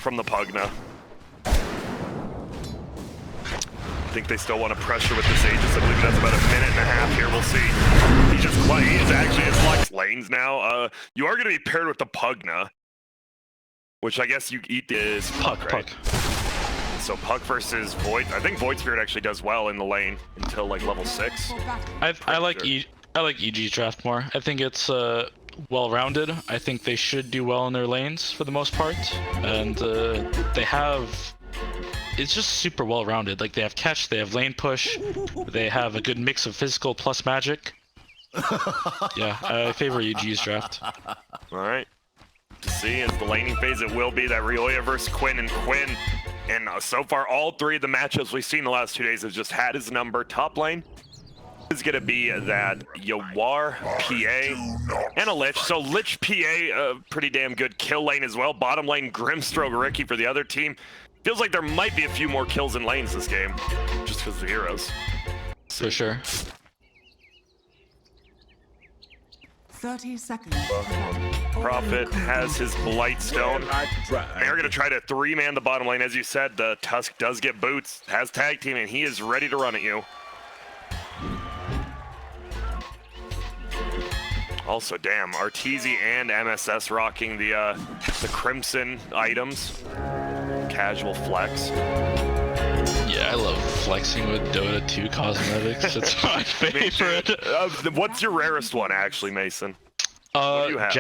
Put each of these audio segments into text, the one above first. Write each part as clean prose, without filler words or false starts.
from the Pugna. I think they still want to pressure with this Aegis. I believe that's about a minute and a half here. We'll see. He is actually his flex lanes now. You are going to be paired with the Pugna, which I guess you eat is Puck, right? So Puck versus Void. I think Void Spirit actually does well in the lane until like level 6. I like EG's draft more. I think it's well-rounded. I think they should do well in their lanes for the most part, and they have. It's just super well-rounded. Like they have catch, they have lane push, they have a good mix of physical plus magic. Yeah, I favor EG's draft. All right. To see as the laning phase, it will be that Rioya versus Quinn, and Quinn. And so far, all 3 of the matchups we've seen the last 2 days have just had his number. Top lane is going to be that Yawar, PA, and a Lich. So Lich, PA, pretty damn good kill lane as well. Bottom lane, Grimstroke, Riki for the other team. Feels like there might be a few more kills in lanes this game, just because of the heroes. For sure. 30 seconds. Prophet has his Blightstone. They're going to try to 3-man the bottom lane. As you said, the Tusk does get boots, has tag team, and he is ready to run at you. Also, damn, Arteezy and MSS rocking the Crimson items. Casual flex. Yeah, I love flexing with Dota 2 cosmetics. It's my favorite. What's your rarest one, actually, Mason? What do you have?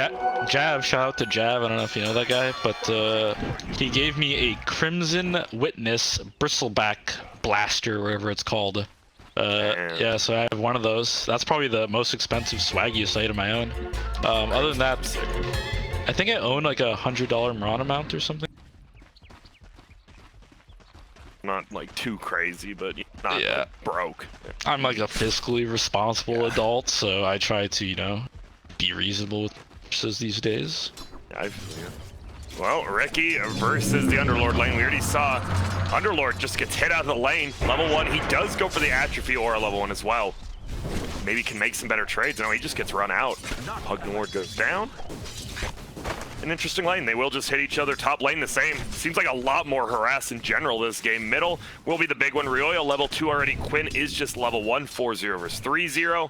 Jav, shout out to Jav. I don't know if you know that guy, but he gave me a Crimson Witness Bristleback Blaster, whatever it's called. Yeah, so I have one of those. That's probably the most expensive, swaggiest item I own. Other than that, I think I own like a $100 Marana mount or something. Not like too crazy, but not like broke. I'm like a fiscally responsible adult, so I try to, you know, be reasonable with purchases these days. Well, Riki versus the Underlord lane. We already saw Underlord just gets hit out of the lane. Level 1, he does go for the Atrophy Aura level 1 as well. Maybe can make some better trades. No, he just gets run out. Pugnord goes down. An interesting lane. They will just hit each other. Top lane the same. Seems like a lot more harass in general this game. Middle will be the big one. Rioya level 2 already. Quinn is just level 1. 4-0 versus 3-0.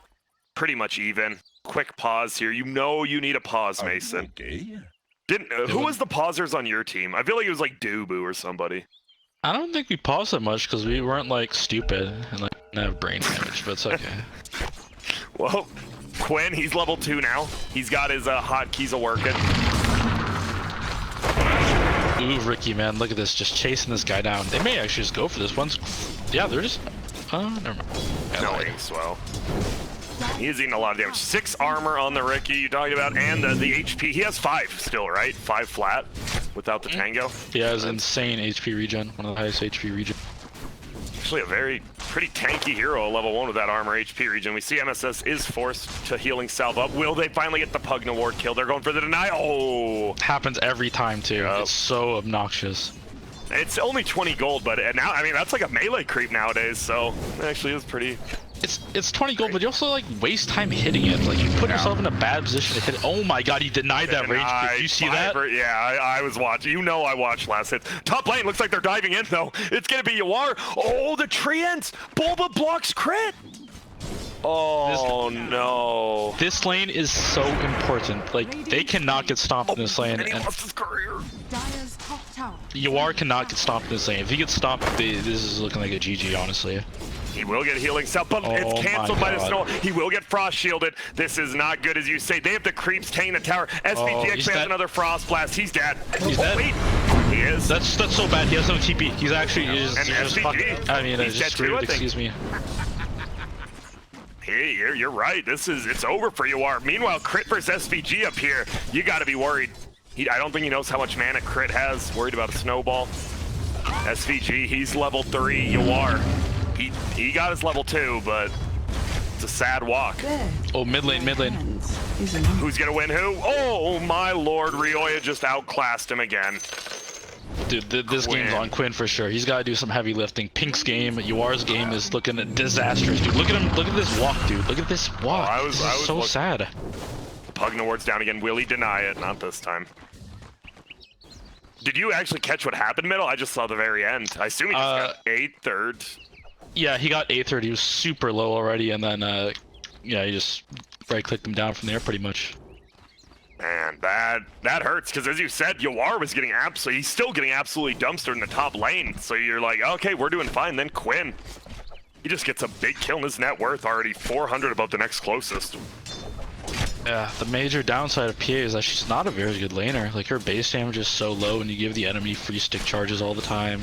Pretty much even. Quick pause here. You know you need a pause, Mason. Okay. Who was the pausers on your team? I feel like it was like Dubu or somebody. I don't think we paused that much because we weren't like stupid and like didn't have brain damage, but it's okay. Well, Quinn, he's level 2 now. He's got his hotkeys a-working. Ooh, Riki, man, look at this, just chasing this guy down. They may actually just go for this. One's, yeah, they're just, never mind. No, he's well. He is eating a lot of damage. 6 armor on the Riki you talking about, and the HP. He has 5 still, right? 5 flat without the Tango. He has insane HP regen, one of the highest HP regen. Actually, a pretty tanky hero, level 1 with that armor HP regen. We see MSS is forced to healing salve up. Will they finally get the Pugna ward kill? They're going for the deny. Oh! Happens every time too. Yep. It's so obnoxious. It's only 20 gold, but now, I mean, that's like a melee creep nowadays, so it actually is pretty... It's 20 gold, but you also like waste time hitting it. Like you put yourself in a bad position to hit it. Oh my god, he denied that rage. Did you see that? Yeah, I was watching. You know I watched last hit. Top lane looks like they're diving in though. It's gonna be Yawar. Oh, the treants! Bulba blocks crit! Oh no. This lane is so important. Like they cannot get stomped in this lane. And he lost his career. Yawar cannot get stomped in this lane. If he gets stomped, this is looking like a GG, honestly. He will get healing self, but it's canceled by the snow. He will get frost shielded. This is not good, as you say. They have the creeps taking the tower. SVG has another frost blast. He's dead. He's dead. Wait. He is. That's so bad. He has no TP. He's actually he's just fucking. I mean, he's just screwed. Excuse me. Hey, you're right. It's over for Yawar. Meanwhile, Crit versus SVG up here. You got to be worried. I don't think he knows how much mana Crit has. Worried about a snowball. SVG, he's level 3. Yawar. He got his level 2, but it's a sad walk. Oh, mid lane. Who's gonna win who? Oh my lord, Rioya just outclassed him again. Dude, this game's on Quinn for sure. He's got to do some heavy lifting. Pink's game, Yawar's game is looking disastrous, dude. Look at him. Look at this walk, dude. Look at this walk. This is so sad. The Pugna ward's down again. Will he deny it? Not this time. Did you actually catch what happened, Middle? I just saw the very end. I assume he just got 8th, 3rd. Yeah, he got 8th, 3rd. He was super low already, and then yeah, he just right-clicked him down from there pretty much. Man, that hurts, because as you said, Yawar was getting he's still getting absolutely dumpstered in the top lane. So you're like, okay, we're doing fine. Then Quinn, he just gets a big kill, and his net worth already 400 above the next closest. Yeah, the major downside of PA is that she's not a very good laner. Like, her base damage is so low, and you give the enemy free stick charges all the time.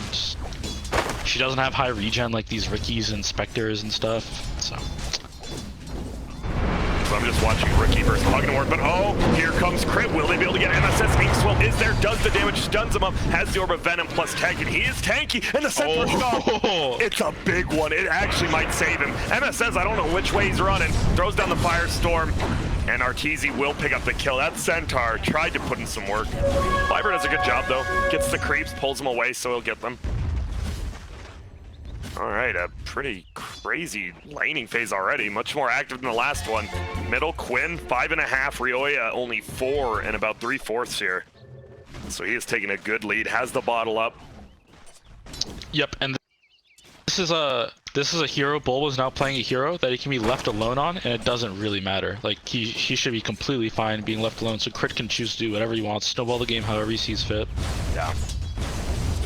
She doesn't have high regen like these Rikis and Spectres and stuff, so... I'm just watching Riki versus Pugnaward, but oh, here comes Crit. Will they be able to get MSS? Inkswell is there, does the damage, stuns him up, has the Orb of Venom plus tank, and he is tanky, and the Centaur stop. It's a big one. It actually might save him. MSS, I don't know which way he's running, throws down the Firestorm, and Arteezy will pick up the kill. That Centaur tried to put in some work. Viper does a good job, though. Gets the creeps, pulls them away, so he'll get them. All right, a pretty crazy laning phase already. Much more active than the last one. Middle, Quinn, 5.5. Rioya, only 4 and about 3/4 here. So he is taking a good lead, has the bottle up. Yep, and this is a hero. Bull was now playing a hero that he can be left alone on, and it doesn't really matter. Like, he should be completely fine being left alone, so Crit can choose to do whatever he wants, snowball the game however he sees fit. Yeah.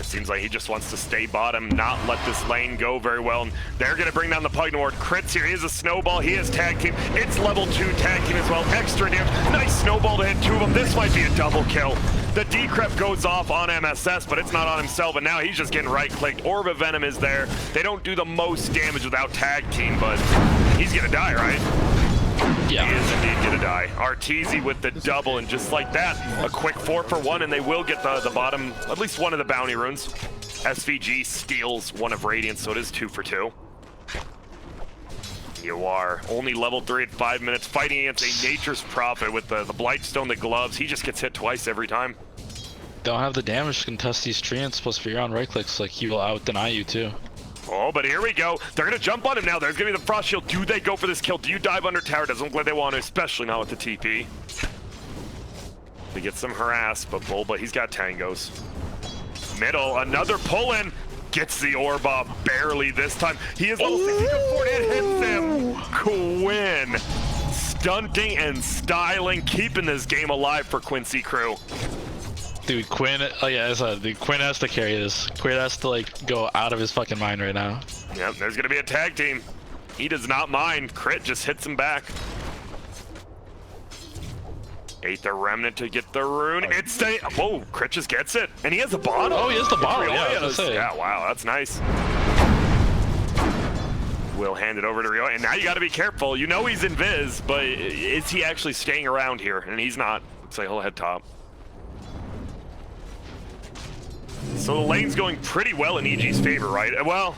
Seems like he just wants to stay bottom, not let this lane go very well. And they're going to bring down the Pugnaward. Crits here. He is a snowball. He is tag team. It's level 2 tag team as well. Extra damage. Nice snowball to hit 2 of them. This might be a double kill. The decrep goes off on MSS, but it's not on himself. And now he's just getting right-clicked. Orb of Venom is there. They don't do the most damage without tag team, but he's going to die, right? Yeah. He is indeed gonna die. Arteezy with the double, and just like that, a quick 4 for 1, and they will get the bottom, at least one of the bounty runes. SVG steals 1 of Radiance, so it is 2 for 2. You are only level 3 at 5 minutes, fighting against a Nature's Prophet with the Blightstone, the gloves. He just gets hit twice every time. Don't have the damage to contest these treants, plus if you're on right clicks, like, he will out-deny you too. Oh, but here we go. They're going to jump on him now. There's going to be the Frost Shield. Do they go for this kill? Do you dive under tower? Doesn't look like they want to, especially not with the TP. They get some harass, but Bulba, he's got tangos. Middle, another pull-in. Gets the orb off barely this time. He is level 60. It hits him. Quinn. Stunting and styling, keeping this game alive for Qunicy crew. Dude, Quinn, oh yeah, Quinn has to carry this. Quinn has to, like, go out of his fucking mind right now. Yep, there's gonna be a tag team. He does not mind. Crit just hits him back. Ate the remnant to get the rune. It's a, whoa, Crit just gets it. And he has a bottle. Oh, he has the bottle, yeah, I was gonna say. Yeah, wow, that's nice. We'll hand it over to Rio. And now you gotta be careful. You know he's invis, but is he actually staying around here? And he's not. Looks like he'll head top. So the lane's going pretty well in EG's favor, right? Well,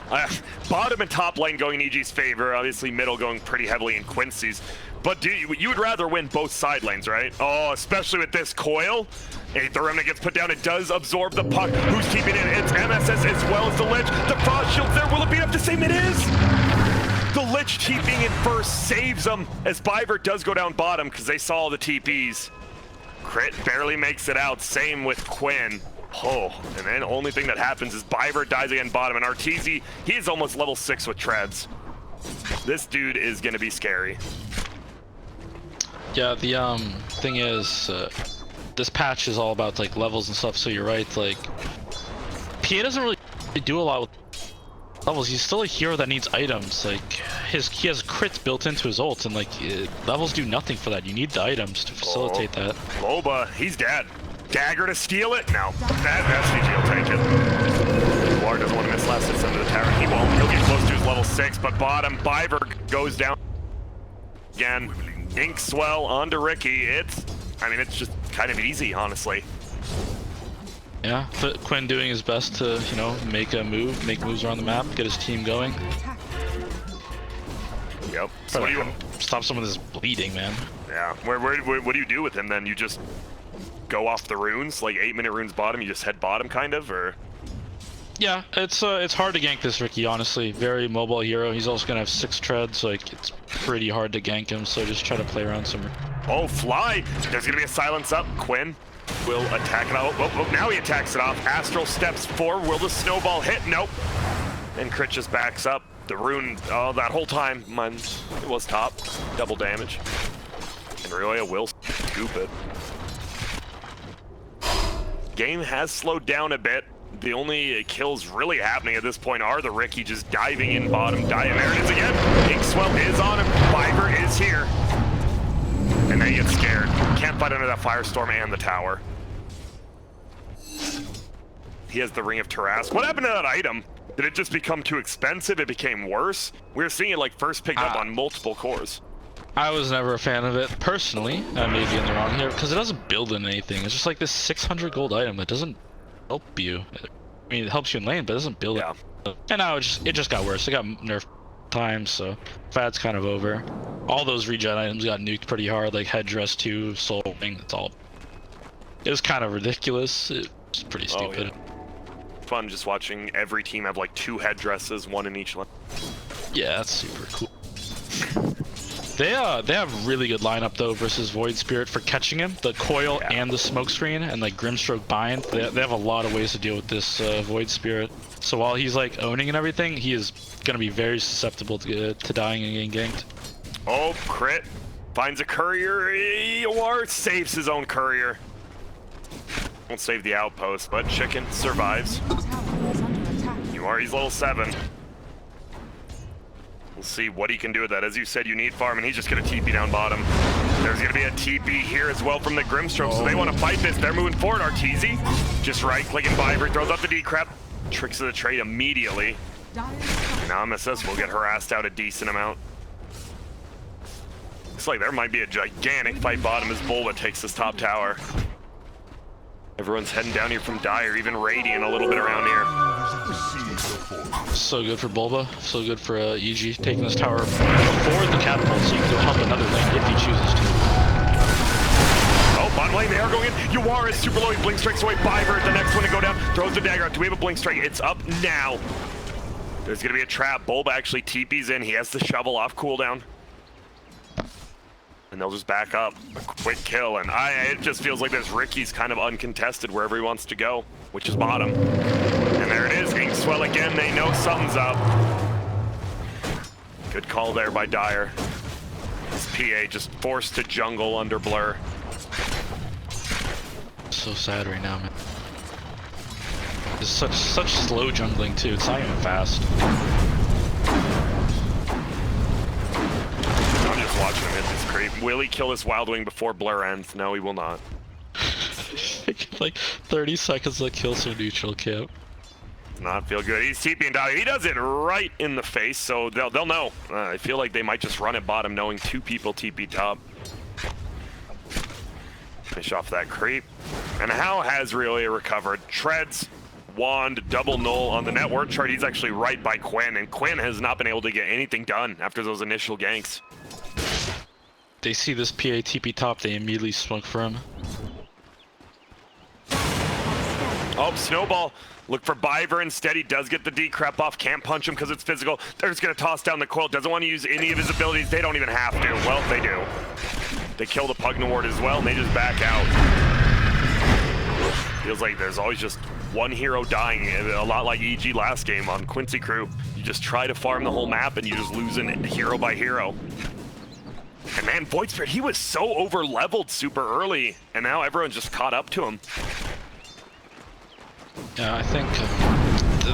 bottom and top lane going in EG's favor. Obviously, middle going pretty heavily in Quincy's. But you would rather win both side lanes, right? Oh, especially with this coil. The remnant gets put down. It does absorb the puck. Who's keeping it? It's MSS as well as the Lich. The Frost Shield's there. Will it be enough to save? It is! The Lich TPing in first saves them as Biver does go down bottom because they saw the TPs. Crit barely makes it out. Same with Quinn. Oh, and then the only thing that happens is Biver dies again bottom, and Arteezy, he is almost level 6 with treads. This dude is gonna be scary. Yeah, the thing is, this patch is all about like levels and stuff, so you're right, like, PA doesn't really do a lot with levels. He's still a hero that needs items. Like, he has crits built into his ult, and like, levels do nothing for that. You need the items to facilitate that. Boba, he's dead. Dagger to steal it? No. That SVG will take it. War doesn't want to miss last hits under the tower. He won't. He'll get close to his level 6, but bottom, Biver goes down again. Inkswell onto Riki. I mean, it's just kind of easy, honestly. Yeah, but Quinn doing his best to, you know, make moves around the map, get his team going. Yep. So what do you stop some of this bleeding, man? Yeah. What do you do with him then? You just go off the runes, like 8-minute runes bottom, you just head bottom kind of, or? Yeah, it's hard to gank this Riki, honestly. Very mobile hero. He's also gonna have 6 treads, like it's pretty hard to gank him, so just try to play around some. Oh, fly! There's gonna be a silence up, Quinn. Will attack it. Oh, now he attacks it off. Astral steps forward. Will the snowball hit? Nope. And Crit just backs up. The rune, oh, that whole time, it was top. Double damage. And Ryoya will scoop it. Game has slowed down a bit. The only kills really happening at this point are the Riki just diving in bottom. There it is again. Inkswell is on him. Fiber is here. And then he gets scared. Can't fight under that Firestorm and the tower. He has the Ring of Tarask. What happened to that item? Did it just become too expensive? It became worse? We were seeing it like first picked up on multiple cores. I was never a fan of it personally. I may be in the wrong here because it doesn't build in anything. It's just like this 600 gold item that doesn't help you. I mean, it helps you in lane, but it doesn't build it. And now it just got worse. It got nerfed times, so Fad's kind of over. All those regen items got nuked pretty hard, like Headdress 2, Soul Ring. It's all. It was kind of ridiculous. It was pretty stupid. Yeah. Fun just watching every team have like 2 headdresses, 1 in each lane. Yeah, that's super cool. They have really good lineup though versus Void Spirit for catching him. The coil and the smoke screen and like Grimstroke bind. They have a lot of ways to deal with this Void Spirit. So while he's like owning and everything, he is gonna be very susceptible to dying and getting ganked. Oh, Crit finds a courier. Or saves his own courier. Won't save the outpost, but Chicken survives. He's level 7. We'll see what he can do with that. As you said, you need farm, and he's just going to TP down bottom. There's going to be a TP here as well from the Grimstroke, so they want to fight this. They're moving forward. Arteezy just right-clicking Viper, throws out the decrep, tricks of the trade immediately. And now MSS will get harassed out a decent amount. Looks like there might be a gigantic fight bottom as Bulba takes this top tower. Everyone's heading down here from Dire, even Radiant a little bit around here. So good for Bulba, so good for EG, taking this tower before the catapult so you can go help another lane if he chooses to. Oh, bottom lane, they are going in. Yuara is super low, he blink strikes away Fiber, the next one to go down, throws the dagger out. Do we have a blink strike? It's up now. There's gonna be a trap. Bulba actually TP's in, he has the shovel off cooldown. And they'll just back up. A quick kill, and it just feels like this Riki's kind of uncontested wherever he wants to go, which is bottom. And there it is, Inkswell again, they know something's up. Good call there by Dire. This PA just forced to jungle under Blur. So sad right now, man. It's such slow jungling too, it's not even fast. Watching him hit this creep. Will he kill this Wild Wing before Blur ends? No, he will not. Like 30 seconds to kill some neutral camp. Does not feel good. He's TPing down. He does it right in the face, so they'll know. I feel like they might just run at bottom knowing 2 people TP top. Finish off that creep. And how has Ryoya recovered? Treads, Wand, double null on the network chart. He's actually right by Quinn, and Quinn has not been able to get anything done after those initial ganks. They see this PA TP top, they immediately smoke for him. Oh, Snowball. Look for Biver instead. He does get the decrep off. Can't punch him because it's physical. They're just going to toss down the coil. Doesn't want to use any of his abilities. They don't even have to. Well, they do. They kill the Pugnaward as well, and they just back out. Feels like there's always just one hero dying. A lot like EG last game on Quincy Crew. You just try to farm the whole map, and you just losing hero by hero. And man, Void Spirit, he was so over-leveled super early, and now everyone's just caught up to him. Yeah, I think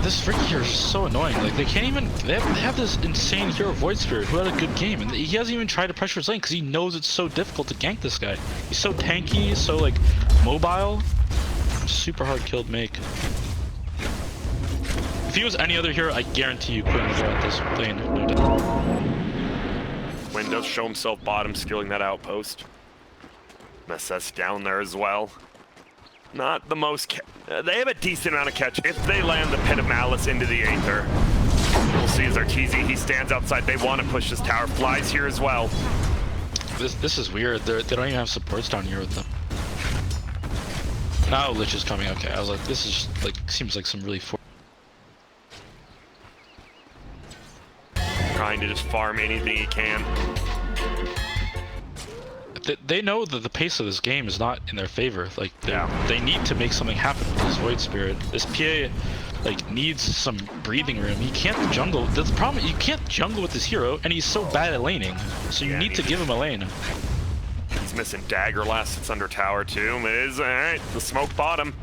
this Riki here is so annoying. Like, they can't even... They have this insane hero Void Spirit who had a good game, and he hasn't even tried to pressure his lane because he knows it's so difficult to gank this guy. He's so tanky, so, like, mobile. Super hard kill to make. If he was any other hero, I guarantee you Quinn would go at this lane. No doubt. Quinn does show himself bottom, skilling that outpost. MSS down there as well. Not the most... they have a decent amount of catch if they land the Pit of Malice into the Aether. We'll see as Arteezy, he stands outside. They want to push this tower. Flies here as well. This is weird. They don't even have supports down here with them. Now Lich is coming. Okay, I was like, this is just, like, seems like some really... Trying to just farm anything he can. they know that the pace of this game is not in their favor. Like they need to make something happen with this Void Spirit. This PA like needs some breathing room. He can't jungle. That's the problem. You can't jungle with this hero, and he's so bad at laning. So you need to give him a lane. He's missing dagger last. It's under tower too. It is alright. The smoke bottom.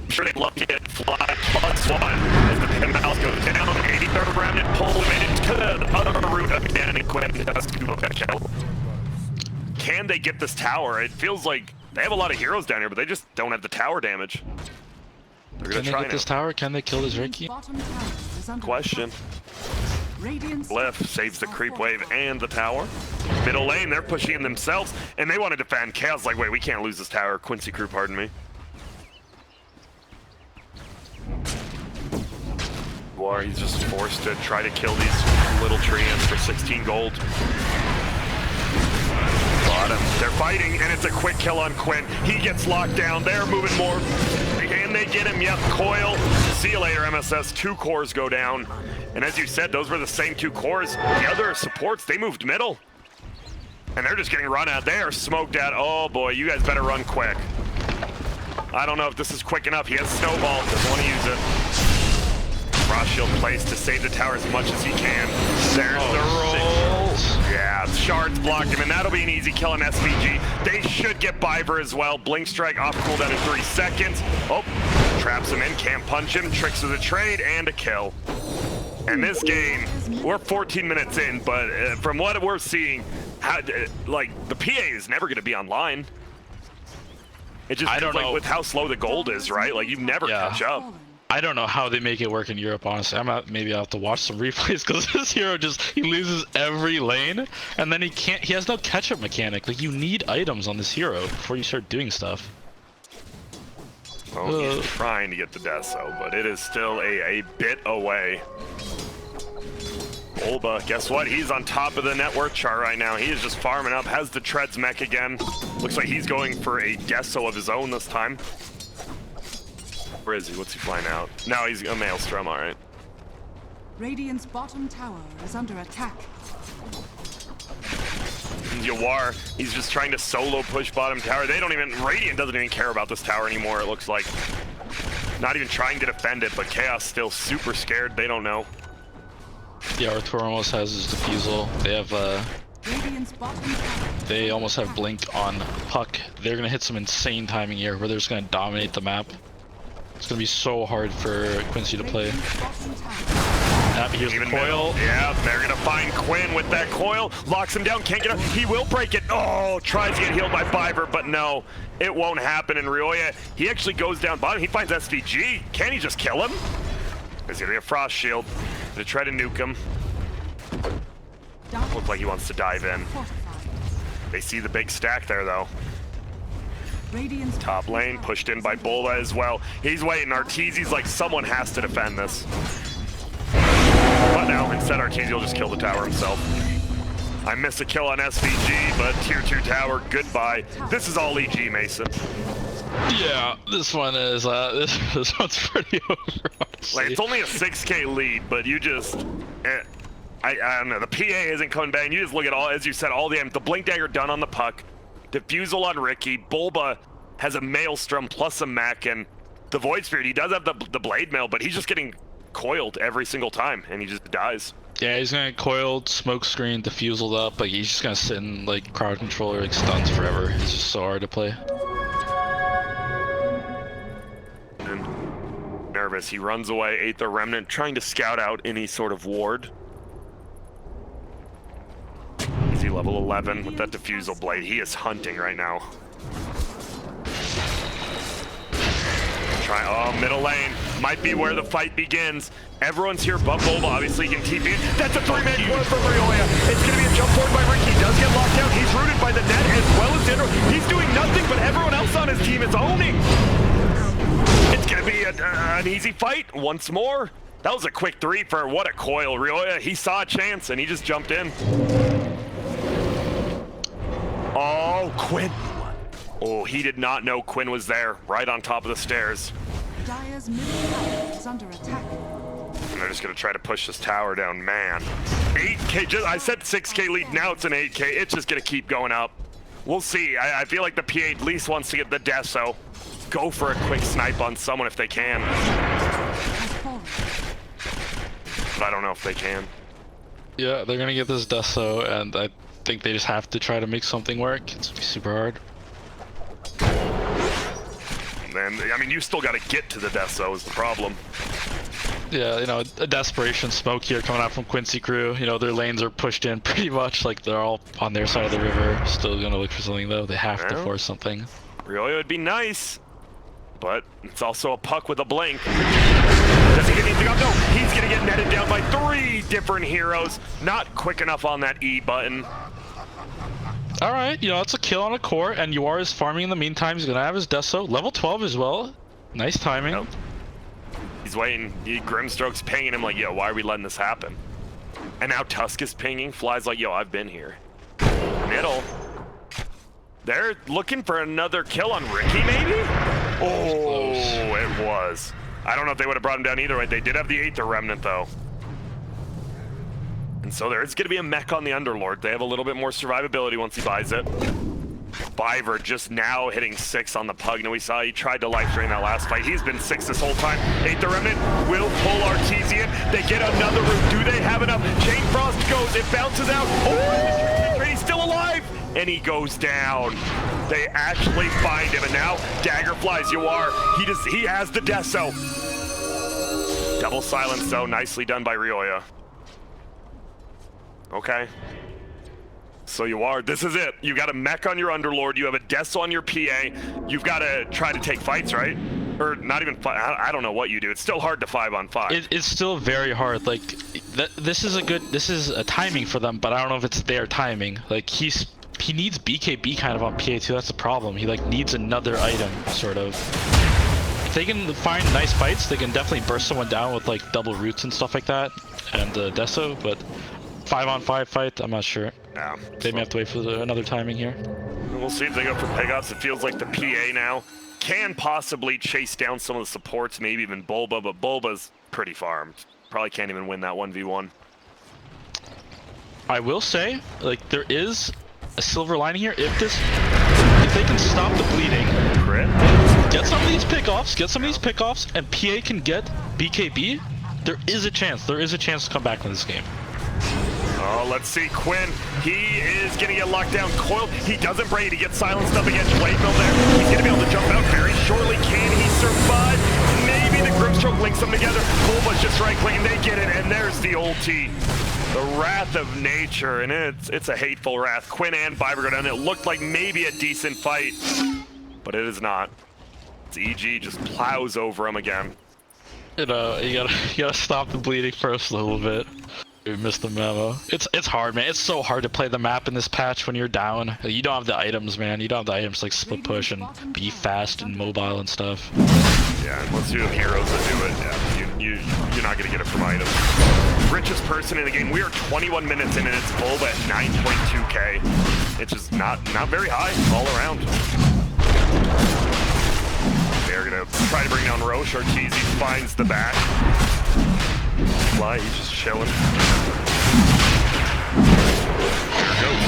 I'm sure they'd love to get fly +1 as the pin mouse goes down. 83rd remnant pull him into the other route again, and Quinn does do a kill. Can they get this tower? It feels like they have a lot of heroes down here, but they just don't have the tower damage. They're gonna Can they get this tower? Can they kill this Riki? Question. Glyph saves the creep wave and the tower. Middle lane, they're pushing in themselves, and they want to defend. Chaos like, wait, we can't lose this tower. Qunicy crew, pardon me. War, he's just forced to try to kill these little treants for 16 gold. Bottom, they're fighting, and it's a quick kill on Quinn. He gets locked down. They're moving more. Can they get him? Yep, coil. See you later, MSS. 2 cores go down. And as you said, those were the same 2 cores. The other supports, they moved middle. And they're just getting run out. They are smoked out. Oh boy, you guys better run quick. I don't know if this is quick enough. He has snowball, doesn't want to use it. Frost shield placed to save the tower as much as he can. There's the roll. Yeah, shards block him, and that'll be an easy kill on SVG. They should get Biver as well. Blink strike off cooldown in 3 seconds. Oh, traps him in, can't punch him. Tricks of the trade and a kill. And this game, we're 14 minutes in, but from what we're seeing, like the PA is never going to be online. It just feels like with how slow the gold is, right? Like you never catch up. I don't know how they make it work in Europe, honestly. Maybe I'll have to watch some replays because this hero he loses every lane, and then he has no catch-up mechanic. Like, you need items on this hero before you start doing stuff. Oh, he's trying to get the Deso, but it is still a bit away. Bulba, guess what? He's on top of the net worth chart right now. He is just farming up, has the Treads mech again. Looks like he's going for a Deso of his own this time. Where is he? What's he flying out? No, he's a Maelstrom, alright. Radiant's bottom tower is under attack. Yawar, he's just trying to solo push bottom tower. Radiant doesn't even care about this tower anymore, it looks like. Not even trying to defend it, but Chaos still super scared. They don't know. Yeah, Artur almost has his defusal. They have, they almost have Blink on Puck. They're gonna hit some insane timing here where they're just gonna dominate the map. It's gonna be so hard for Qunicy to play. Here's the coil. Yeah, they're gonna find Quinn with that coil. Locks him down, can't get up. He will break it. Oh, tries to get healed by Biver, but no, it won't happen in Ryoya. He actually goes down bottom. He finds SVG. Can he just kill him? There's gonna be a frost shield. Gonna try to nuke him. Looks like he wants to dive in. They see the big stack there, though. Top lane pushed in by Bola as well. He's waiting. Arteezy's like, someone has to defend this. But now, instead, Arteezy will just kill the tower himself. I missed a kill on SVG, but tier 2 tower, goodbye. This is all EG, Mason. Yeah, this one is, this one's pretty over. Like, it's only a 6K lead, but you just, I don't know, the PA isn't coming back. You just look at all, as you said, all the Blink Dagger done on the Puck. Diffusal on Riki. Bulba has a Maelstrom plus a mech, and the Void Spirit, he does have the Blade Mail, but he's just getting coiled every single time, and he just dies. Yeah, he's gonna get coiled, smoke screen, diffuseled up, like he's just gonna sit in like crowd controller, like stuns forever. He's just so hard to play. And nervous, he runs away, Aether Remnant, trying to scout out any sort of ward. Easy level 11 with that diffusal blade. He is hunting right now. Oh, middle lane might be where the fight begins. Everyone's here but Bulba. Obviously he can TP in. That's a 3-man corner from Ryoya. It's going to be a jump forward by Riki. He does get locked down. He's rooted by the net as well as Dendro. He's doing nothing, but everyone else on his team is owning. It's going to be an easy fight once more. That was a quick 3 for what a coil. Ryoya, he saw a chance and he just jumped in. Oh, Quinn. Oh, he did not know Quinn was there, right on top of the stairs. Dire's middle tower is under attack. And they're just gonna try to push this tower down, man. 8K, I said 6K lead, now it's an 8K. It's just gonna keep going up. We'll see. I feel like the PA at least wants to get the death, so go for a quick snipe on someone if they can. But I don't know if they can. Yeah, they're gonna get this Deso, and I think they just have to try to make something work. It's gonna be super hard. And I mean, you still got to get to the Deso is the problem. Yeah, you know, a desperation smoke here coming out from Qunicy crew. You know, their lanes are pushed in pretty much, like they're all on their side of the river. Still gonna look for something though. They have to force something. Really would be nice, but it's also a puck with a blink. Does he get anything up? No, he's gonna get netted down by 3 different heroes. Not quick enough on that E button. All right, you know, it's a kill on a core, and Yuar is farming in the meantime. He's gonna have his Deso, level 12 as well. Nice timing. Nope. He's waiting. Grimstroke's pinging him like, yo, why are we letting this happen? And now Tusk is pinging. Fly's like, yo, I've been here. Middle. They're looking for another kill on Riki, maybe? Oh, it was. I don't know if they would have brought him down either way. They did have the Aether Remnant, though. And so there is going to be a mech on the Underlord. They have a little bit more survivability once he buys it. Biver just now hitting 6 on the Pug. Now we saw he tried to life drain that last fight. He's been 6 this whole time. Aether Remnant will pull Arteezy in. They get another route. Do they have enough? Chain Frost goes. It bounces out. Oh, he's still alive. And he goes down. They actually find him. And now Dagger flies. He has the Deso. Double silence though. Nicely done by Rioya. Okay. So this is it. You got a mech on your Underlord, you have a Deso on your PA, you've got to try to take fights, right? Or not even fight, I don't know what you do. It's still hard to 5-on-5. It's still very hard. Like, this is a timing for them, but I don't know if it's their timing. Like, he needs BKB kind of on PA too, that's the problem. He like needs another item, sort of. If they can find nice fights, they can definitely burst someone down with like double roots and stuff like that, and Deso, but 5-on-5 fight, I'm not sure. Yeah. They may have to wait for another timing here. We'll see if they go for Pegops. It feels like the PA now can possibly chase down some of the supports, maybe even Bulba, but Bulba's pretty farmed. Probably can't even win that 1v1. I will say, like, there is a silver lining here. If they can stop the bleeding, Crit. get some of these pickoffs, and PA can get BKB, there is a chance to come back in this game. Oh, let's see, Quinn. He is gonna get locked down. Coiled. He doesn't braid. He gets silenced up against Wayville there. He's gonna be able to jump out very shortly. Can he survive? Maybe the Grimstroke links them together. Bulba's just right-clicking. They get it, and there's the ulti. The Wrath of Nature, and it's a hateful wrath. Quinn and Biver go down. It looked like maybe a decent fight, but it is not. It's EG just plows over him again. You know, you gotta stop the bleeding first a little bit. We missed the memo. It's hard, man. It's so hard to play the map in this patch when you're down. You don't have the items, man. You don't have the items like split push and be fast and mobile and stuff. Yeah, unless you have heroes that do it, yeah, you're not gonna get it from items. Richest person in the game. We are 21 minutes in, and it's Bulba at 9.2k. It's just not very high all around. They're gonna try to bring down Roche. Arteezy finds the back. Fly, he's just chilling. There goes.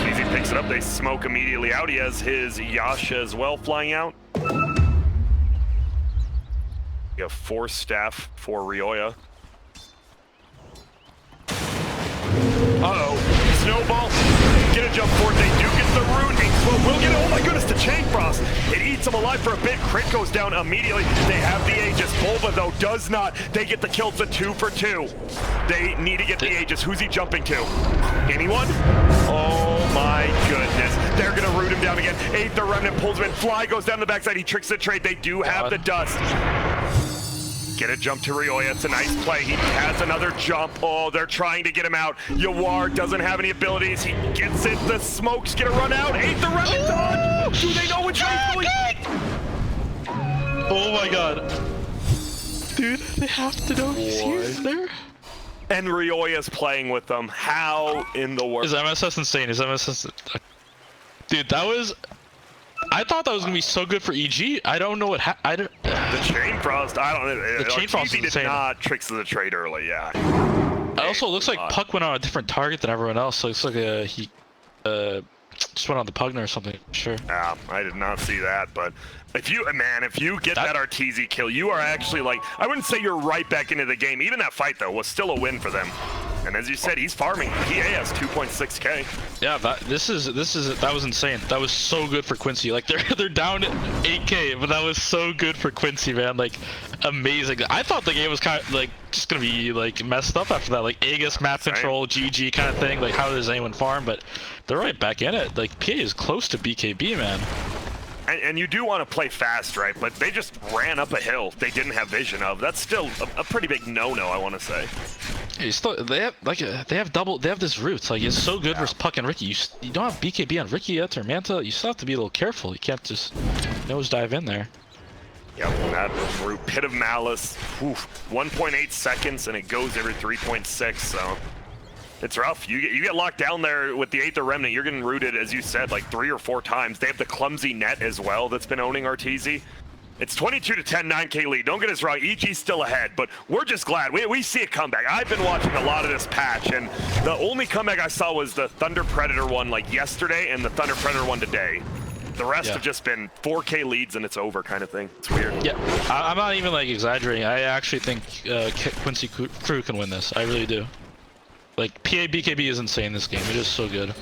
Arteezy picks it up. They smoke immediately out. He has his Yasha as well flying out. You have 4 staff for Rioya. Uh-oh. Snowball. Get a jump forward. They do get the root. And will get it. Oh my goodness, the Chain Frost. It eats him alive for a bit. Crit goes down immediately. They have the Aegis. Bulba, though, does not. They get the kill. It's a 2 for 2. They need to get the Aegis. Who's he jumping to? Anyone? Oh my goodness. They're going to root him down again. Aether Remnant pulls him in. Fly goes down the backside. He tricks the trade. They do have the dust. Get a jump to Rioya. It's a nice play. He has another jump. Oh, they're trying to get him out. Yawar doesn't have any abilities. He gets it. The smokes gonna run out. Aether Remnant dodge. Do they know which way he's going? Oh my god. Dude, they have to know he's here. There. And Rioya's playing with them. How in the world? His MSS insane. His MSS. Dude, that was. I thought that was gonna be so good for EG. I don't know what The Chain Frost, I don't know. The Chain Frost did insane. not tricks the trade early, yeah. It also looks like Puck went on a different target than everyone else, so it's like just went on the Pugna or something. Sure. I did not see that, but if you get that Arteezy kill, you are actually like, I wouldn't say you're right back into the game. Even that fight though was still a win for them. And as you said, he's farming. PA has 2.6k. Yeah, that was insane. That was so good for Qunicy. Like they're down at 8k, but that was so good for Qunicy, man. Like amazing. I thought the game was kind of like just gonna be like messed up after that, like Aegis map control, GG kind of thing. Like how does anyone farm? But they're right back in it. Like PA is close to BKB, man. And you do want to play fast, right? But they just ran up a hill they didn't have vision of. That's still a pretty big no-no, I want to say. They have this route. Like it's so good versus Puck and Riki. You don't have BKB on Riki yet or Manta. You still have to be a little careful. You can't just nose dive in there. Yep, that route, Pit of Malice, 1.8 seconds, and it goes every 3.6. So it's rough. You get locked down there with the Aether Remnant. You're getting rooted, as you said, like 3 or 4 times. They have the clumsy net as well that's been owning Arteezy. It's 22 to 10, 9k lead. Don't get us wrong, EG's still ahead, but we're just glad. We see a comeback. I've been watching a lot of this patch, and the only comeback I saw was the Thunder Predator one like yesterday and the Thunder Predator one today. The rest have just been 4k leads and it's over kind of thing. It's weird. Yeah, I'm not even like exaggerating. I actually think Qunicy crew can win this. I really do. Like, PA BKB is insane this game. It is so good.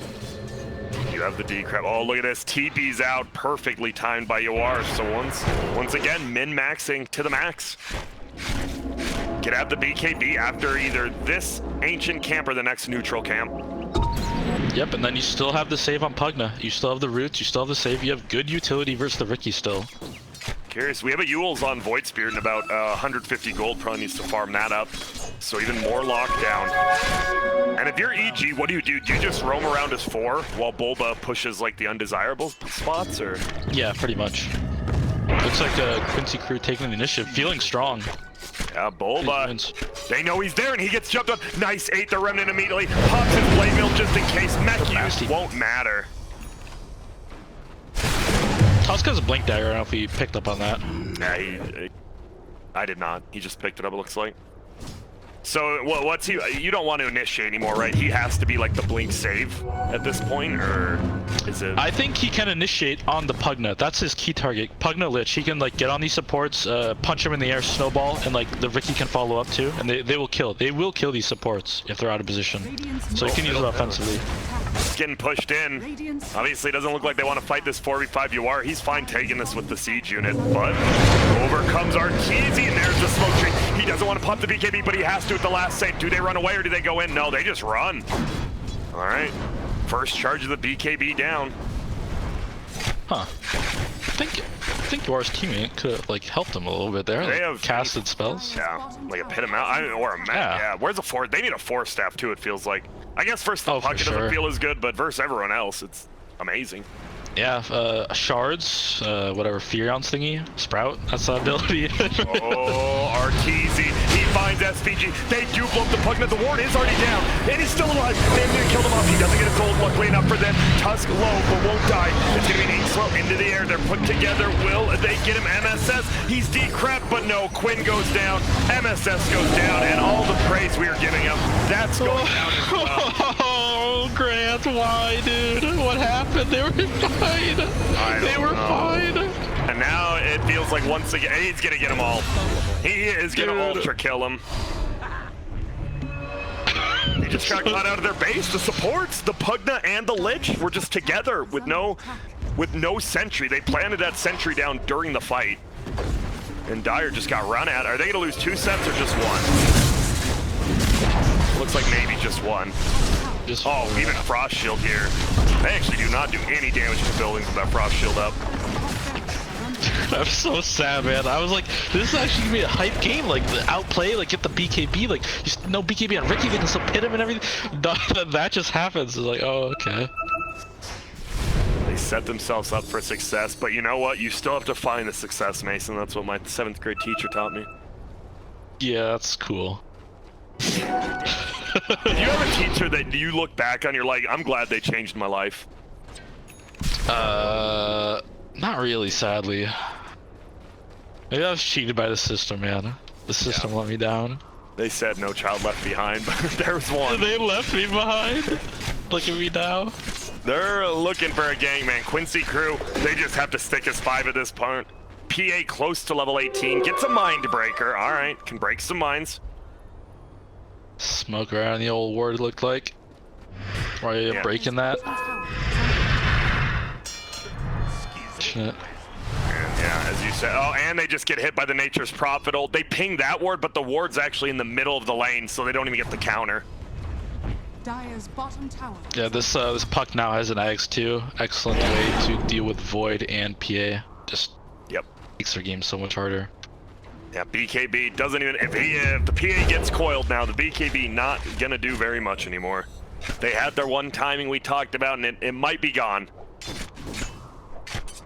You have the D-Crab. Oh, look at this. TP's out. Perfectly timed by Yawar. So once again, min-maxing to the max. Get out the BKB after either this ancient camp or the next neutral camp. Yep, and then you still have the save on Pugna. You still have the roots. You still have the save. You have good utility versus the Riki still. Curious. We have a Yule's on Void Spirit and about 150 gold. Probably needs to farm that up. So even more lockdown. And if you're EG, what do? Do you just roam around as 4 while Bulba pushes like the undesirable spots, or? Yeah, pretty much. Looks like Qunicy crew taking the initiative, feeling strong. Yeah, Bulba. They know he's there, and he gets jumped on. Nice Aether Remnant immediately. Pops his Blade Mill just in case. Mech use won't matter. Tosca's a blink dagger. I don't know if he picked up on that. Yeah, I did not. He just picked it up, it looks like. So what's he? You don't want to initiate anymore, right? He has to be like the blink save at this point, or is it? I think he can initiate on the Pugna. That's his key target. Pugna Lich. He can like get on these supports, punch him in the air, snowball, and like the Riki can follow up too, and they will kill. They will kill these supports if they're out of position. So you can use it offensively. It's getting pushed in. Obviously, it doesn't look like they want to fight this 4v5 UR. He's fine taking this with the siege unit, but over comes Arteezy, and there's the smoke tree. He doesn't want to pop the BKB, but he has to at the last save. Do they run away or do they go in? No, they just run. All right. First charge of the BKB down. Huh. I think Yuar's teammate could have like helped him a little bit there. They have casted spells. Yeah, like a Pit of Mount or a Mech. Yeah. Where's the Force? They need a Force Staff too, it feels like. I guess versus the Puck, it doesn't feel as good, but versus everyone else, it's amazing. Yeah, shards, whatever, Furion's thingy, Sprout, that's the ability. Oh, Arteezy, he finds SPG. They do blow up the Pugna. The ward is already down, and he's still alive. They're gonna kill him off. He doesn't get his ult, luckily enough for them. Tusk low, but won't die. It's gonna be an Ink Swell into the air. They're put together. Will they get him? MSS, he's decrept, but no, Quinn goes down, MSS goes down, and all the praise we are giving him, that's going down as well. Oh, Grant, why, dude? What happened? They were fine. They were fine. And now it feels like once again, he's gonna get them all. He is gonna ultra kill him. He just got caught out of their base. The supports, the Pugna and the Lich were just together with no sentry. They planted that sentry down during the fight. And Dire just got run at. Are they gonna lose 2 sets or just 1? Looks like maybe just 1. Oh, even Frost Shield here. They actually do not do any damage to buildings with that Frost Shield up. I'm so sad, man. I was like, this is actually gonna be a hype game. Like, the outplay, like, get the BKB. Like, just no BKB on Riki, they can still pit him and everything. That just happens. It's like, oh, okay. They set themselves up for success, but you know what? You still have to find the success, Mason. That's what my 7th grade teacher taught me. Yeah, that's cool. Did you have a teacher that you look back on, you're like, I'm glad they changed my life? Not really, sadly. Maybe I was cheated by the system, man. The system let me down. They said no child left behind, but there was one. They left me behind. Look at me now. They're looking for a gang, man. Qunicy crew, they just have to stick as 5 at this point. PA close to level 18, gets a mind breaker. All right, can break some minds. Smoke around the old ward, looked like. Why are you breaking that? Shit. Yeah, as you said. Oh, and they just get hit by the Nature's Prophet ult. They ping that ward, but the ward's actually in the middle of the lane, so they don't even get the counter. Dire's bottom tower. Yeah, this puck now has an Axe too. Excellent way to deal with Void and PA. Just makes their game so much harder. Yeah, BKB doesn't even. If the PA gets coiled now, the BKB not gonna do very much anymore. They had their one timing we talked about, and it might be gone.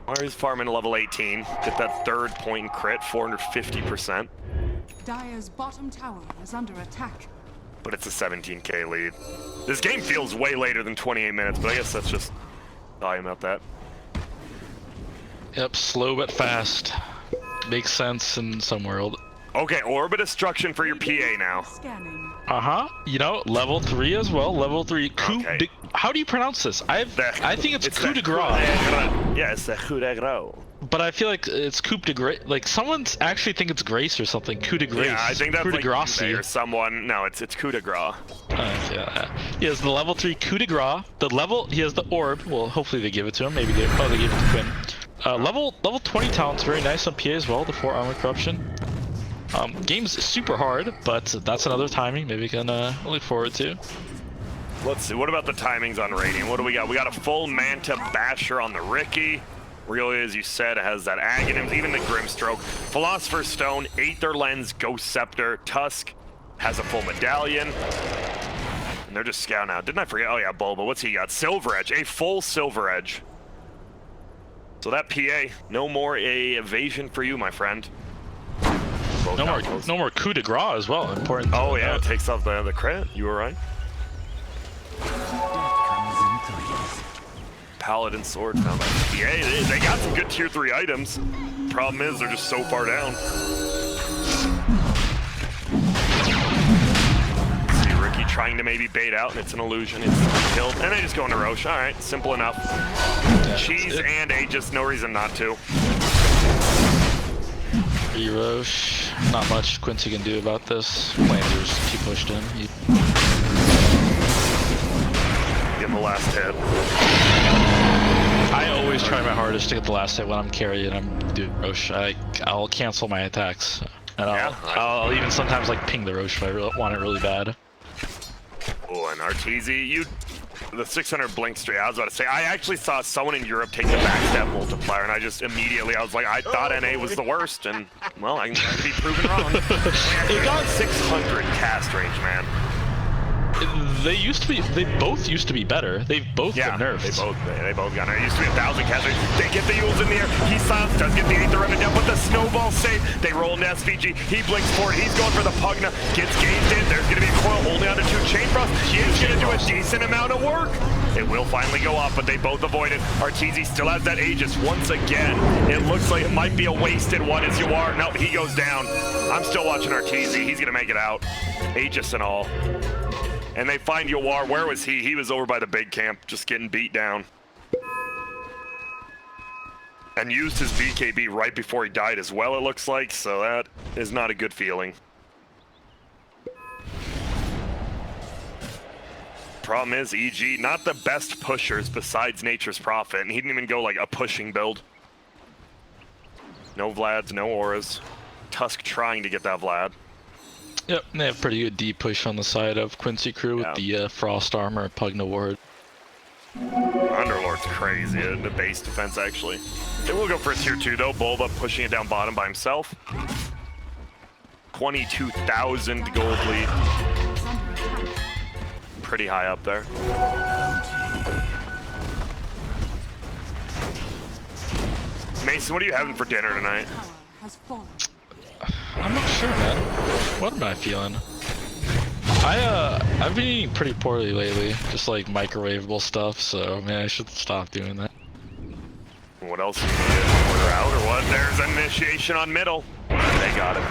Where's farming level 18? Get that 3rd point and crit, 450%. Dire's bottom tower is under attack. But it's a 17k lead. This game feels way later than 28 minutes, but I guess that's just talking about that. Yep, slow but fast. Makes sense in some world. Okay, Orb of Destruction for your PA now. Scanning. You know, level 3 as well. Level 3. Okay. How do you pronounce this? I think it's coup de grace. Yeah, it's the coup de grace. But I feel like it's coup de grace. Like someone's actually think it's grace or something. Coup de grace. Yeah, I think that's coup de like grace. or someone. No, it's coup de grace. Yeah. He has the level 3 coup de grace. He has the orb. Well, hopefully they give it to him. Maybe they gave it to Quinn. Level 20 talent's very nice on PA as well. The 4 armor corruption. Game's super hard, but that's another timing. Maybe we can look forward to. Let's see. What about the timings on Radiant? What do we got? We got a full Manta Basher on the Riki. Really, as you said, it has that Aghanim, even the Grimstroke. Philosopher's Stone, Aether Lens, Ghost Scepter, Tusk has a full Medallion. And they're just scouting out. Didn't I forget? Oh yeah, Bulba. What's he got? Silver Edge, a full Silver Edge. So that PA, no more a evasion for you, my friend. No more coup de grace as well. Important. Oh yeah, it takes off the crit. You were right. Paladin sword found by PA. They got some good tier 3 items. Problem is they're just so far down. See Riki trying to maybe bait out, and it's an illusion. It's killed, and they just go into Roche. All right, simple enough. Cheese and Aegis, no reason not to. Roche, not much Quinicy can do about this. Landers, he pushed in. Give him the last hit. I always try my hardest to get the last hit when I'm carrying and I'm doing Roche. I'll cancel my attacks. And I'll even sometimes like ping the Roche if I want it really bad. Oh, and Arteezy, the 600 blink straight. I was about to say, I actually saw someone in Europe take the backstab multiplier, and I was like, I thought NA was the worst, and well, I can be proven wrong. They got 600 cast range, man. They both used to be better. They've both been nerfed. They both got nerfed. It used to be 1,000 cast range. They get the Yules in the air. He silenced, does get the Aether Remnant down, but the snowball save. They roll into SVG. He blinks forward. He's going for the Pugna. Gets gained in. There's going to be a coil only onto 2 Chain Frost. He is going to do a decent amount of work. It will finally go off, but they both avoid it. Arteezy still has that Aegis once again. It looks like it might be a wasted one as you are. No, he goes down. I'm still watching Arteezy. He's going to make it out. Aegis and all. And they find Yawar. Where was he? He was over by the big camp, just getting beat down. And used his BKB right before he died as well, it looks like, so that is not a good feeling. Problem is, EG, not the best pushers besides Nature's Prophet, and he didn't even go like a pushing build. No Vlads, no auras. Tusk trying to get that Vlad. Yep, they have pretty good deep push on the side of Quinicy crew with the Frost Armor, Pugna Ward. Underlord's crazy, the base defense actually. They will go for a tier 2 though, Bulba pushing it down bottom by himself. 22,000 gold lead. Pretty high up there. Mason, what are you having for dinner tonight? I'm not sure, man. What am I feeling? I've been eating pretty poorly lately, just like microwavable stuff, so man, I should stop doing that. What else? Order out or what? There's initiation on middle. They got it.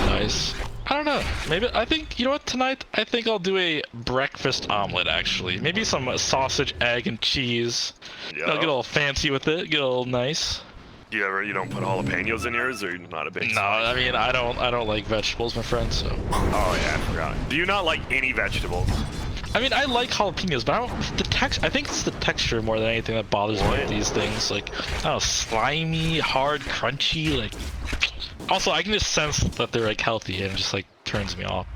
Nice. I don't know. Maybe I think you know what tonight. I think I'll do a breakfast omelet actually. Maybe some sausage, egg, and cheese. Yeah. I'll get a little fancy with it. Get a little nice. You don't put jalapenos in yours, or you're not a big? No, I mean I don't like vegetables, my friend. So. Oh yeah, I forgot. Do you not like any vegetables? I mean, I like jalapenos, but I don't. The text. I think it's the texture more than anything that bothers me with these things. Like, I don't know, slimy, hard, crunchy. Like, also I can just sense that they're like healthy, and it just like turns me off.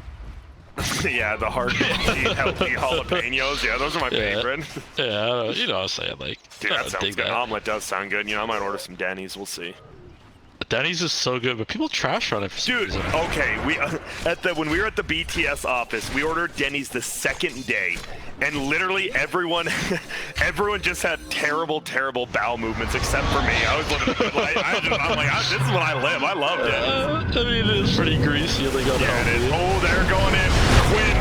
Yeah, the hard, healthy jalapenos. Yeah, those are my favorite. Yeah, you know what I'm saying. Like, dude, that sounds good. Omelet does sound good. You know, I might order some Denny's. We'll see. Denny's is so good, but people trash on it for some reason. Okay, when we were at the BTS office, we ordered Denny's the second day, and literally everyone just had terrible bowel movements except for me. I was living a good life. I'm like, this is what I live. I love Denny's. I mean, it is pretty greasy. They go it is. Oh, they're going in. Quinn,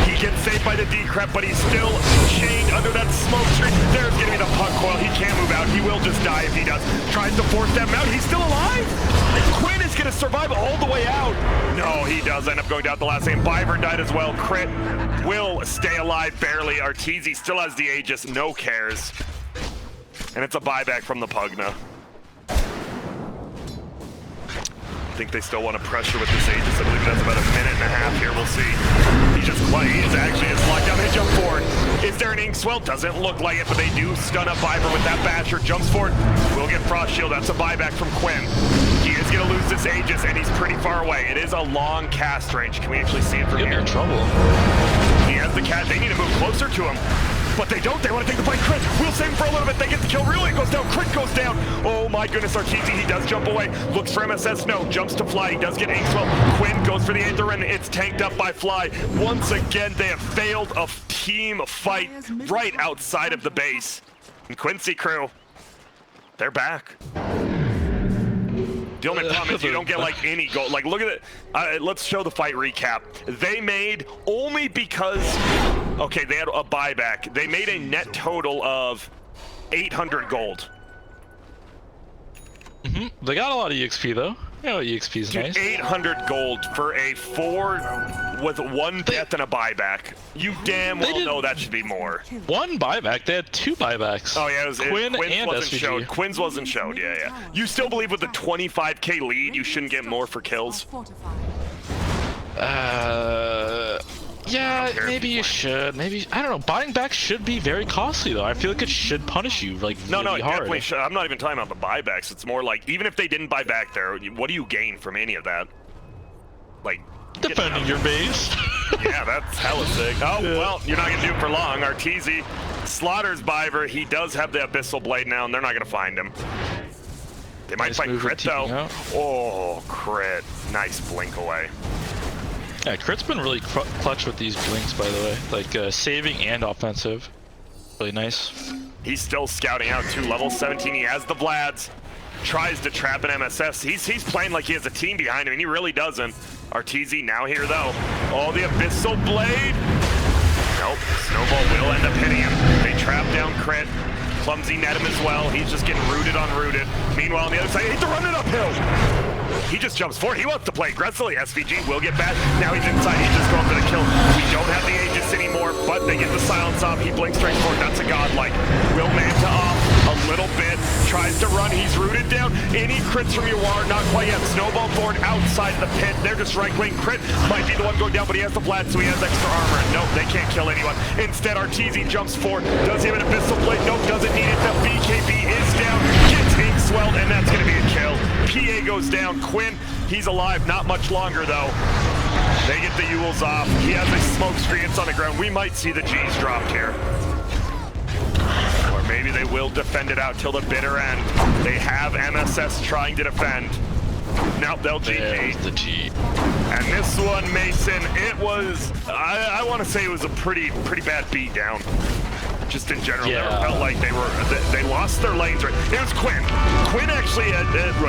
he gets saved by the decrep, but he's still chained under that smoke screen. There's gonna be the puck coil. He can't move out. He will just die if he does. Tries to force them out. He's still alive. Quinn is gonna survive all the way out. No, he does end up going down at the last game. Biver died as well. Crit will stay alive barely. Arteezy still has the Aegis. No cares. And it's a buyback from the Pugna. I think they still want to pressure with this Aegis. I believe it has about a minute and a half here. We'll see. He's actually just locked down. They jump forward. Is there an ink swell? Doesn't look like it, but they do stun up Viper with that basher. Jumps forward. Will get Frost Shield. That's a buyback from Quinn. He is going to lose this Aegis, and he's pretty far away. It is a long cast range. Can we actually see it from here? You're in trouble. He has the cat. They need to move closer to him. But they don't. They want to take the fight. Crit will save him for a little bit. They get the kill. Really goes down. Crit goes down. Oh my goodness, Arteezy. He does jump away. Looks for MSS. No. Jumps to Fly. He does get Inkswell. Quinn goes for the Aether, and it's tanked up by Fly. Once again, they have failed a team fight right outside of the base. And Qunicy crew, they're back. The only problem is you don't get like any goal. Like, look at it. Let's show the fight recap. They made only because, okay, they had a buyback. They made a net total of 800 gold. They got a lot of EXP though. You know, EXP is nice. 800 gold for a 4 with 1 death and a buyback. You damn well know that should be more. 1 buyback? They had 2 buybacks. Oh yeah, Quinn and wasn't SVG. showed. Quinn's wasn't showed. Yeah. You still believe with the 25k lead, you shouldn't get more for kills? Yeah, maybe you should. Maybe, I don't know. Buying back should be very costly though. I feel like it should punish you like no, really it hard. Definitely should. I'm not even talking about the buybacks. It's more like even if they didn't buy back there, what do you gain from any of that? Like defending your base. Yeah, that's hella sick. Oh well, you're not gonna do it for long. Arteezy slaughters Biver. He does have the Abyssal Blade now, and they're not gonna find him. They might fight Crit though. Oh, Crit! Nice blink away. Yeah, Crit's been really clutch with these blinks, by the way. Like, saving and offensive. Really nice. He's still scouting out to level 17. He has the Vlads. Tries to trap an MSS. He's playing like he has a team behind him, and he really doesn't. Arteezy now here, though. Oh, the Abyssal Blade. Nope. Snowball will end up hitting him. They trap down Crit. Clumsy net him as well. He's just getting rooted on rooted. Meanwhile, on the other side, he's running uphill. He just jumps forward. He wants to play aggressively. SVG will get back. Now he's inside. He's just going for the kill. We don't have the Aegis anymore, but they get the silence off. He blinks straight forward. That's a godlike. Will Manta off a little bit. Tries to run. He's rooted down. Any crits from Yawar? Not quite yet. Snowball forward outside the pit. They're just right-clicking. Crit might be the one going down, but he has the Vlad, so he has extra armor. Nope, they can't kill anyone. Instead, Arteezy jumps forward. Does he have an Abyssal Blade? Nope, doesn't need it. The BKB is down. Gets ink swelled, and that's going to be a kill. PA goes down. Quinn, he's alive. Not much longer, though. They get the Yules off. He has a smoke screen. It's on the ground. We might see the G's dropped here. Or maybe they will defend it out till the bitter end. They have MSS trying to defend. Now they'll GP. The G. And this one, Mason, it was, I want to say it was a pretty bad beat down. Just in general, yeah. Never felt like they lost their lanes. Right, it was Quinn. Quinn actually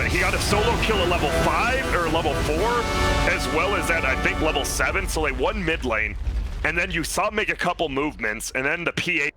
he got a solo kill at level 5 or level 4, as well as at I think level 7. So they won mid lane, and then you saw him make a couple movements, and then the PA